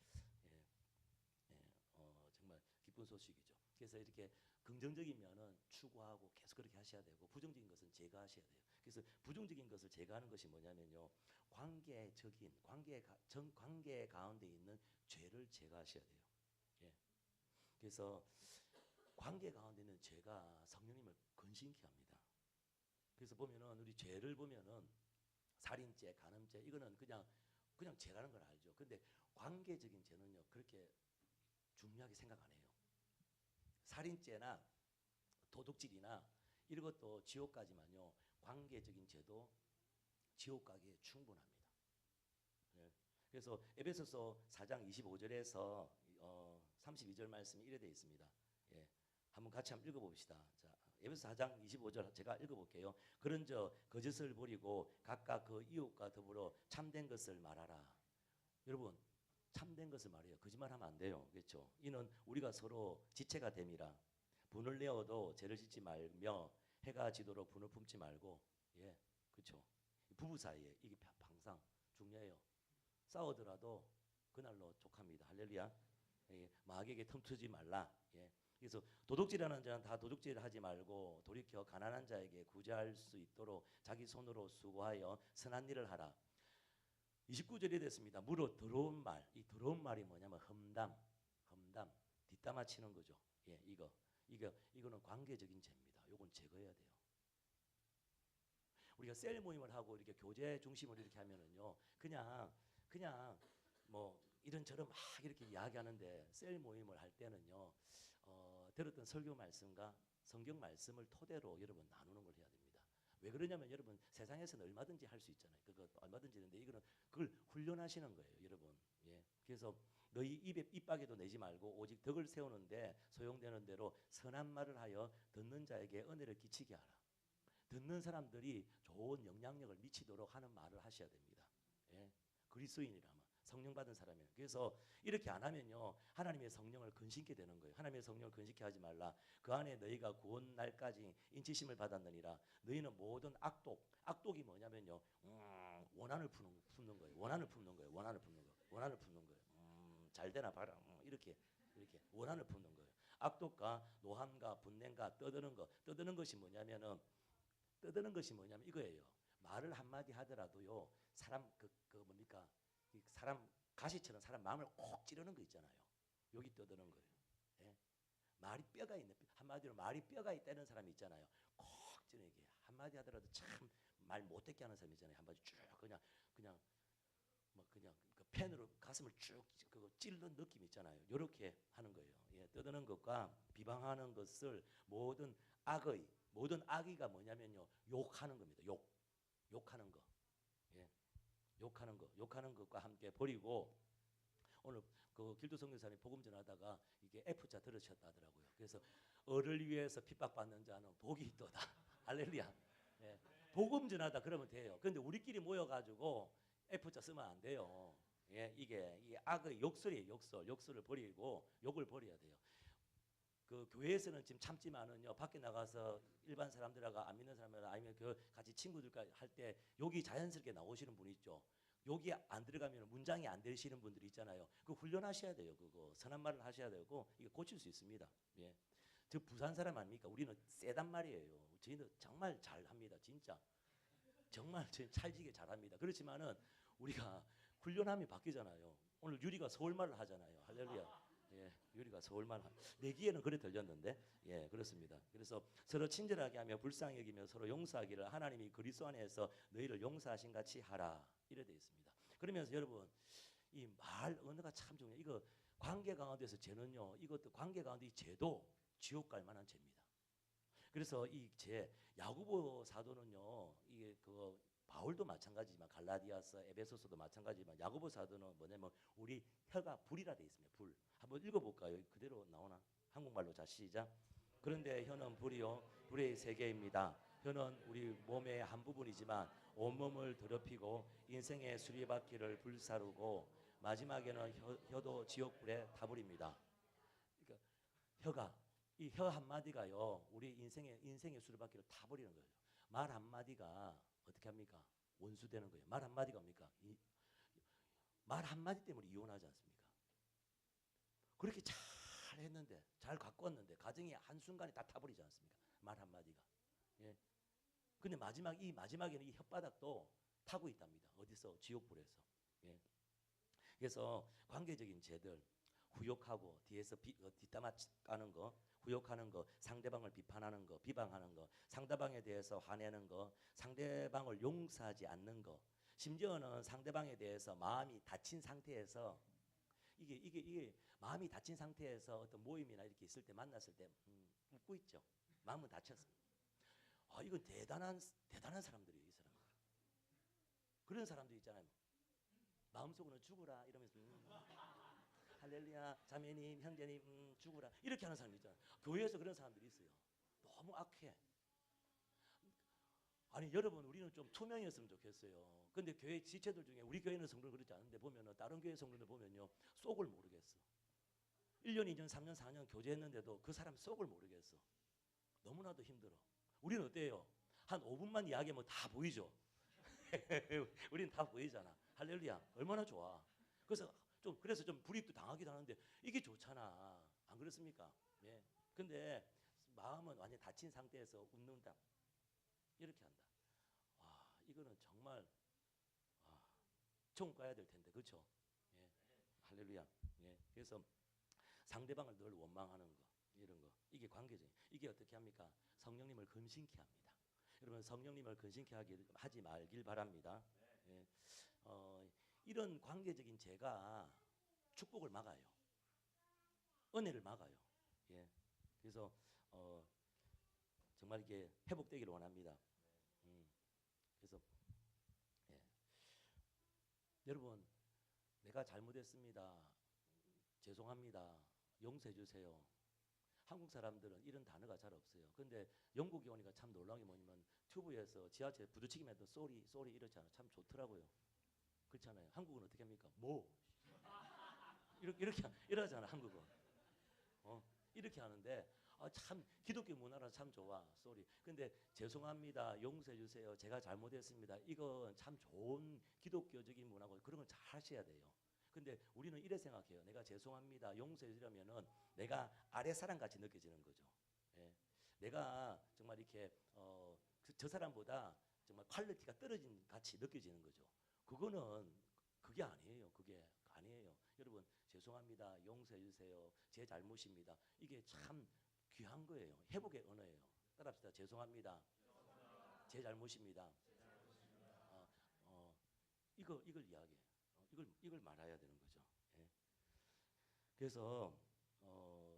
A: 예, 예, 정말 기쁜 소식이죠. 그래서 이렇게 긍정적이면은 추구하고 계속 그렇게 하셔야 되고, 부정적인 것은 제거하셔야 돼요. 그래서 부정적인 것을 제거하는 것이 뭐냐면요, 관계 가운데 있는 죄를 제거하셔야 돼요. 예. 그래서 관계 가운데 있는 죄가 성령님을 근심케 합니다. 그래서 보면은 우리 죄를 보면은 살인죄, 간음죄 이거는 그냥 죄라는 걸 알죠. 근데 관계적인 죄는요 그렇게 중요하게 생각 안 해요. 살인죄나 도둑질이나 이런 것도 지옥 가지만요, 관계적인 죄도 지옥 가기에 충분합니다. 네. 그래서 에베소서 4장 25절에서 32절 말씀이 이래 되어 있습니다. 예. 한번 같이 한번 읽어봅시다. 자, 에베소 4장 25절 제가 읽어볼게요. 그런저 거짓을 버리고 각각 그 이웃과 더불어 참된 것을 말하라. 여러분 참된 것을 말해요. 거짓말하면 안 돼요. 그렇죠? 이는 우리가 서로 지체가 됨이라. 분을 내어도 죄를 짓지 말며 해가 지도록 분을 품지 말고. 예, 그렇죠? 부부 사이에 이게 항상 중요해요. 싸우더라도 그날로 족합니다. 할렐루야. 예, 마귀에게 틈트지 말라. 예. 그래서 도둑질하는 자는 다 도둑질 하지 말고 돌이켜 가난한 자에게 구제할 수 있도록 자기 손으로 수고하여 선한 일을 하라. 29절이 됐습니다. 무릇 더러운 말, 이 더러운 말이 뭐냐면 험담, 뒷담화 치는 거죠. 예, 이거는 관계적인 죄입니다. 이건 제거해야 돼요. 우리가 셀 모임을 하고 이렇게 교제 중심으로 이렇게 하면은요, 그냥 뭐 이런저런 막 이렇게 이야기하는데, 셀 모임을 할 때는요, 들었던 설교 말씀과 성경 말씀을 토대로 여러분 나누는 걸 해야 됩니다. 왜 그러냐면 여러분 세상에서는 얼마든지 할 수 있잖아요. 그거 얼마든지 있는데 이거는 그걸 훈련하시는 거예요, 여러분. 예. 그래서 너희 입에 입박에도 내지 말고 오직 덕을 세우는데 소용되는 대로 선한 말을 하여 듣는 자에게 은혜를 끼치게 하라. 듣는 사람들이 좋은 영향력을 미치도록 하는 말을 하셔야 됩니다. 예? 그리스도인이라면 성령 받은 사람이에요. 그래서 이렇게 안 하면요 하나님의 성령을 근심케 되는 거예요. 하나님의 성령을 근심케 하지 말라. 그 안에 너희가 구원 날까지 인치심을 받았느니라. 너희는 모든 악독이 뭐냐면요 원한을 품는 거예요. 원한을 품는 거예요. 원한을 품는 거. 원한을 품는 거예요. 잘 되나 봐라. 이렇게 원한을 품는 거예요. 악독과 노함과 분냄과 떠드는 것이 뭐냐면은 이거예요. 말을 한마디 하더라도요 사람 뭡니까 사람 가시처럼 사람 마음을 콕 찌르는 거 있잖아요. 여기 떠드는 거예요. 예? 말이 뼈가 있는 한마디로 말이 뼈가 있다는 사람이 있잖아요. 콕 찌르게 한마디 하더라도 참 말 못듣게 하는 사람 있잖아요. 한마디 쭉 그냥 그 펜으로 가슴을 쭉 그거 찔른 느낌 있잖아요. 이렇게 하는 거예요. 예, 떠드는 것과 비방하는 것을 모든 악의가 뭐냐면요 욕하는 겁니다. 욕하는 거. 예. 욕하는 것과 함께 버리고 오늘 그 길도 선교사님 복음 전하다가 이게 F자 들으셨다 하더라고요. 그래서 을을 위해서 핍박받는 자는 복이 있도다. 할렐루야. 예. 복음 전하다 그러면 돼요. 근데 우리끼리 모여가지고 F자 쓰면 안 돼요. 예, 이게 이 악의 욕설이에요. 욕설을 버리고 욕을 버려야 돼요. 그 교회에서는 지금 참지만은요 밖에 나가서 일반 사람들하고 안 믿는 사람들 아니면 그 같이 친구들과 할 때 욕이 자연스럽게 나오시는 분 있죠. 욕이 안 들어가면 문장이 안 되시는 분들이 있잖아요. 그 훈련하셔야 돼요. 그거 선한 말을 하셔야 되고 이게 고칠 수 있습니다. 예. 저 부산 사람 아닙니까? 우리는 세단 말이에요. 저희는 정말 잘합니다. 진짜 정말 찰지게 잘합니다. 그렇지만은 우리가 훈련함이 바뀌잖아요. 오늘 유리가 서울말을 하잖아요. 할렐루야. 예, 유리가 서울말 내기에는 그래 들렸는데 예 그렇습니다. 그래서 서로 친절하게 하며 불쌍히 여기며 서로 용서하기를 하나님이 그리스도 안에서 너희를 용서하신 같이 하라 이래 되어 있습니다. 그러면서 여러분 이 말 언어가 참 중요해요. 이거 관계 가운데서 죄는요 이것도 관계 가운데 이 죄도 지옥 갈 만한 죄입니다. 그래서 이 죄 야고보 사도는요 이게 그 바울도 마찬가지지만 갈라디아서 에베소서도 마찬가지지만 야고보 사도는 뭐냐면 우리 혀가 불이라 돼 있습니다. 불. 한번 읽어볼까요? 그대로 나오나? 한국말로 자 시작. 그런데 혀는 불의 세계입니다. 혀는 우리 몸의 한 부분이지만 온몸을 더럽히고 인생의 수리바퀴를 불사르고 마지막에는 혀도 지옥불에 타버립니다. 그러니까 이 혀 한마디가요 우리 인생의 수리바퀴를 타버리는 거예요. 말 한마디가 어떻게 합니까? 원수 되는 거예요. 말 한마디가 뭡니까? 말 한마디 때문에 이혼하지 않습니까? 그렇게 잘 했는데 잘 가꿨는데 가정이 한순간에 다 타버리지 않습니까? 말 한마디가. 예. 근데 마지막에는 이 혓바닥도 타고 있답니다. 어디서? 지옥불에서. 예. 그래서 관계적인 죄들 후욕하고 뒤에서 뒷담화 까는 거, 후욕하는 거, 상대방을 비판하는 거, 비방하는 거, 상대방에 대해서 화내는 거, 상대방을 용서하지 않는 거, 심지어는 상대방에 대해서 마음이 다친 상태에서 이게 마음이 다친 상태에서 어떤 모임이나 이렇게 있을 때 만났을 때 웃고 있죠. 마음은 다쳤어. 아 이건 대단한 사람들이에요. 이 사람들. 그런 사람들 있잖아요. 마음속으로는 죽으라 이러면서 할렐루야 자매님 형제님 죽으라 이렇게 하는 사람이 있잖아요. 교회에서 그런 사람들이 있어요. 너무 악해. 아니 여러분 우리는 좀 투명했으면 좋겠어요. 근데 교회 지체들 중에 우리 교회는 성도는 그렇지 않은데 보면은 다른 교회 성도들 보면요 속을 모르겠어. 1년 2년 3년 4년 교제했는데도 그 사람 속을 모르겠어. 너무나도 힘들어. 우리는 어때요? 한 5분만 이야기하면 다 보이죠. 우리는 다 보이잖아. 할렐루야. 얼마나 좋아. 그래서 좀 불이익도 당하기도 하는데 이게 좋잖아. 안 그렇습니까? 예. 근데 마음은 완전 다친 상태에서 웃는다. 이렇게 한다. 와, 이거는 정말 천국 가야 될 텐데. 그렇죠? 예. 할렐루야. 예. 그래서 상대방을 늘 원망하는 거. 이런 거. 이게 관계적인. 이게 어떻게 합니까? 성령님을 근심케 합니다. 여러분 성령님을 근심케 하지 말길 바랍니다. 예. 이런 관계적인 죄가 축복을 막아요. 은혜를 막아요. 예. 그래서 정말 이게 회복되기를 원합니다. 그래서 예. 여러분 내가 잘못했습니다. 죄송합니다. 용서해 주세요. 한국 사람들은 이런 단어가 잘 없어요. 근데 영국에 오니까 참 놀라운 게 뭐냐면 튜브에서 지하철 부두치기만 해도 쏘리 쏘리 이러잖아요. 참 좋더라고요. 그렇잖아요. 한국은 어떻게 합니까? 뭐 이렇게 이러잖아. 한국은 이렇게 하는데 참 기독교 문화라 참 좋아. 쏘리. 근데 죄송합니다. 용서해 주세요. 제가 잘못했습니다. 이건 참 좋은 기독교적인 문화고 그런 걸 잘 하셔야 돼요. 근데 우리는 이래 생각해요. 내가 죄송합니다. 용서해 주려면은 내가 아래 사람 같이 느껴지는 거죠. 예. 내가 정말 이렇게 저 사람보다 정말 퀄리티가 떨어진 같이 느껴지는 거죠. 그게 아니에요. 그게 아니에요. 여러분 죄송합니다. 용서해 주세요. 제 잘못입니다. 이게 참 귀한 거예요. 회복의 언어예요. 따라합시다. 죄송합니다. 제 잘못입니다. 어, 어, 이걸 이야기해. 이걸 말해야 되는 거죠. 예. 그래서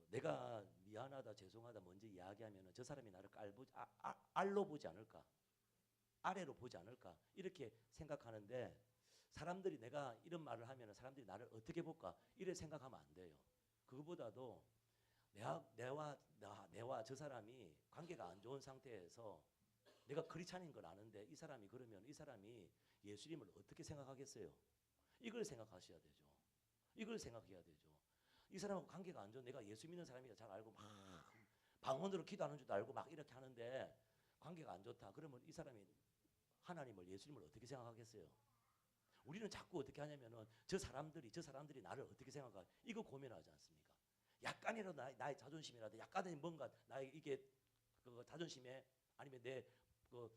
A: 내가 미안하다, 죄송하다 먼저 이야기하면은 저 사람이 나를 알로 보지 않을까, 아래로 보지 않을까 이렇게 생각하는데 사람들이 내가 이런 말을 하면은 사람들이 나를 어떻게 볼까 이래 생각하면 안 돼요. 그거보다도 내와 저 사람이 관계가 안 좋은 상태에서 내가 크리스찬인 걸 아는데 이 사람이 그러면 이 사람이 예수님을 어떻게 생각하겠어요? 이걸 생각하셔야 되죠. 이걸 생각해야 되죠. 이 사람하고 관계가 안 좋은 내가 예수 믿는 사람이라 잘 알고 막 방언으로 기도하는 줄도 알고 막 이렇게 하는데 관계가 안 좋다. 그러면 이 사람이 하나님을 예수님을 어떻게 생각하겠어요? 우리는 자꾸 어떻게 하냐면은 저 사람들이 나를 어떻게 생각할까 이거 고민하지 않습니까? 약간이라도 나의 자존심이라도 약간의 뭔가 나의 이게 그 자존심에 아니면 내그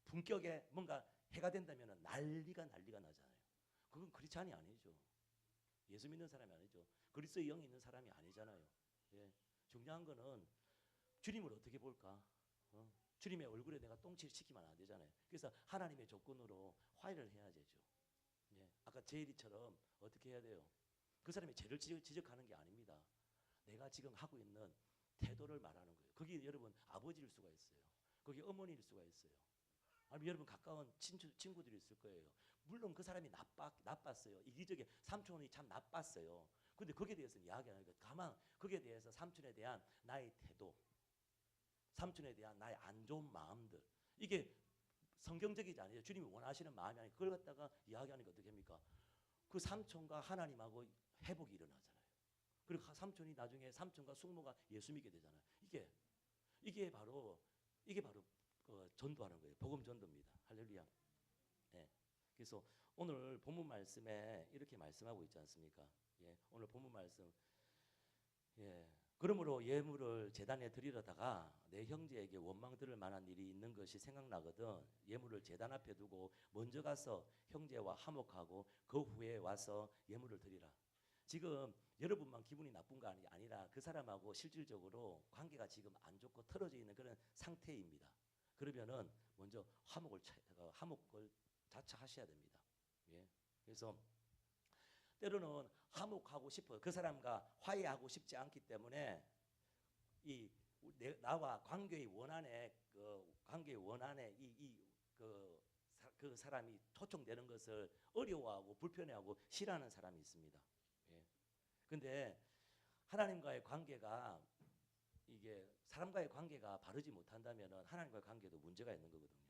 A: 품격에 뭔가 해가 된다면은 난리가 나잖아요. 그건 크리스찬이 아니죠. 예수 믿는 사람이 아니죠. 그리스도의 영이 있는 사람이 아니잖아요. 예. 중요한 거는 주님을 어떻게 볼까? 주님의 얼굴에 내가 똥칠 시키면 안 되잖아요. 그래서 하나님의 조건으로 화해를 해야 되죠. 예. 아까 제일이처럼 어떻게 해야 돼요? 그 사람이 죄를 지적하는 게 아닙니다. 내가 지금 하고 있는 태도를 말하는 거예요. 거기 여러분 아버지일 수가 있어요. 거기 어머니일 수가 있어요. 아니면 여러분 가까운 친구들이 있을 거예요. 물론 그 사람이 나빴어요. 이기적인 삼촌이 참 나빴어요. 근데 거기에 대해서는 이야기 안 하니까 가만 거기에 대해서 삼촌에 대한 나의 태도, 삼촌에 대한 나의 안 좋은 마음들 이게 성경적이지 않아요. 주님이 원하시는 마음이 아니고 그걸 갖다가 이야기하니까 어떻게 합니까? 그 삼촌과 하나님하고 회복이 일어나잖아요. 그리고 삼촌이 나중에 삼촌과 숙모가 예수 믿게 되잖아요. 이게 바로 전도하는 거예요. 복음 전도입니다. 할렐루야. 예. 그래서 오늘 본문 말씀에 이렇게 말씀하고 있지 않습니까? 예. 오늘 본문 말씀. 예. 그러므로 예물을 제단에 드리려다가 내 형제에게 원망 들을 만한 일이 있는 것이 생각나거든 예물을 제단 앞에 두고 먼저 가서 형제와 화목하고 그 후에 와서 예물을 드리라. 지금 여러분만 기분이 나쁜 거 아니라 그 사람하고 실질적으로 관계가 지금 안 좋고 틀어져 있는 그런 상태입니다. 그러면은 먼저 화목을 자처하셔야 됩니다. 예. 그래서 때로는 화목하고 싶어요. 그 사람과 화해하고 싶지 않기 때문에 나와 관계의 원한에 그 사람이 초청되는 것을 어려워하고 불편해하고 싫어하는 사람이 있습니다. 예. 근데 하나님과의 관계가 이게 사람과의 관계가 바르지 못한다면은 하나님과의 관계도 문제가 있는 거거든요.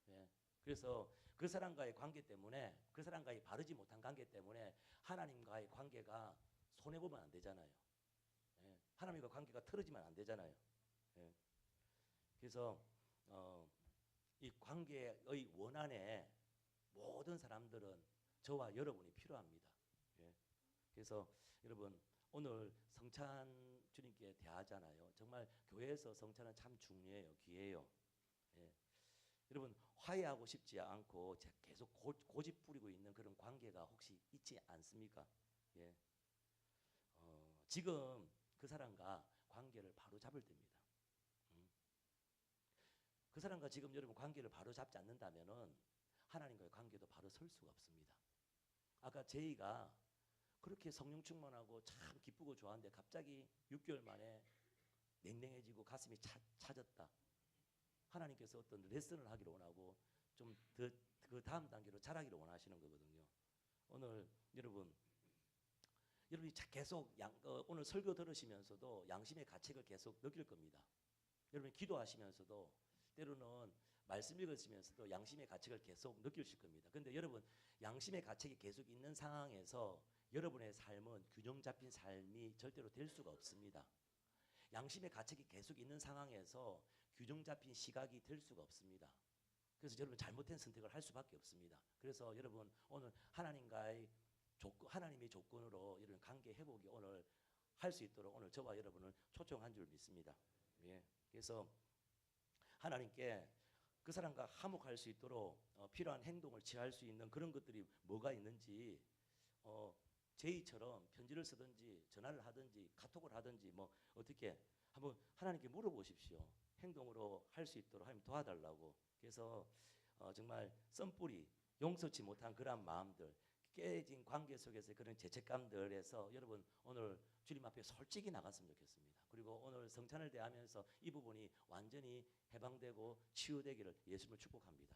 A: 예. 그래서 그 사람과의 관계 때문에 그 사람과의 바르지 못한 관계 때문에 하나님과의 관계가 손해 보면 안 되잖아요. 예. 하나님과 관계가 틀어지면 안 되잖아요. 예. 그래서 이 관계의 원한에 모든 사람들은 저와 여러분이 필요합니다. 예. 그래서 여러분 오늘 성찬 주님께 대하잖아요. 정말 교회에서 성찬은 참 중요해요. 귀해요. 예. 여러분 화해하고 싶지 않고 계속 고집 부리고 있는 그런 관계가 혹시 있지 않습니까? 예. 지금 그 사람과 관계를 바로 잡을 때입니다. 그 사람과 지금 여러분 관계를 바로 잡지 않는다면은 하나님과의 관계도 바로 설 수가 없습니다. 아까 제이가 그렇게 성령 충만하고 참 기쁘고 좋아하는데 갑자기 6개월 만에 냉랭해지고 가슴이 차졌다. 하나님께서 어떤 레슨을 하기를 원하고 좀 그 다음 단계로 자라기를 원하시는 거거든요. 오늘 여러분 여러분이 계속 오늘 설교 들으시면서도 양심의 가책을 계속 느낄 겁니다. 여러분이 기도하시면서도 때로는 말씀 읽으시면서도 양심의 가책을 계속 느끼실 겁니다. 근데 여러분 양심의 가책이 계속 있는 상황에서 여러분의 삶은 균형 잡힌 삶이 절대로 될 수가 없습니다. 양심의 가책이 계속 있는 상황에서 균형 잡힌 시각이 될 수가 없습니다. 그래서 여러분 잘못된 선택을 할 수밖에 없습니다. 그래서 여러분 오늘 하나님과의 하나님의 조건으로 여러분 관계 회복이 오늘 할 수 있도록 오늘 저와 여러분을 초청한 줄 믿습니다. 예. 그래서 하나님께 그 사람과 화목할 수 있도록 필요한 행동을 취할 수 있는 그런 것들이 뭐가 있는지 제이처럼 편지를 쓰든지 전화를 하든지 카톡을 하든지 뭐 어떻게 한번 하나님께 물어보십시오. 행동으로 할 수 있도록 하나님 도와달라고. 그래서 정말 썸뿌리 용서치 못한 그런 마음들 깨진 관계 속에서 그런 죄책감들에서 여러분 오늘 주님 앞에 솔직히 나갔으면 좋겠습니다. 그리고 오늘 성찬을 대하면서 이 부분이 완전히 해방되고 치유되기를 예수님을 축복합니다.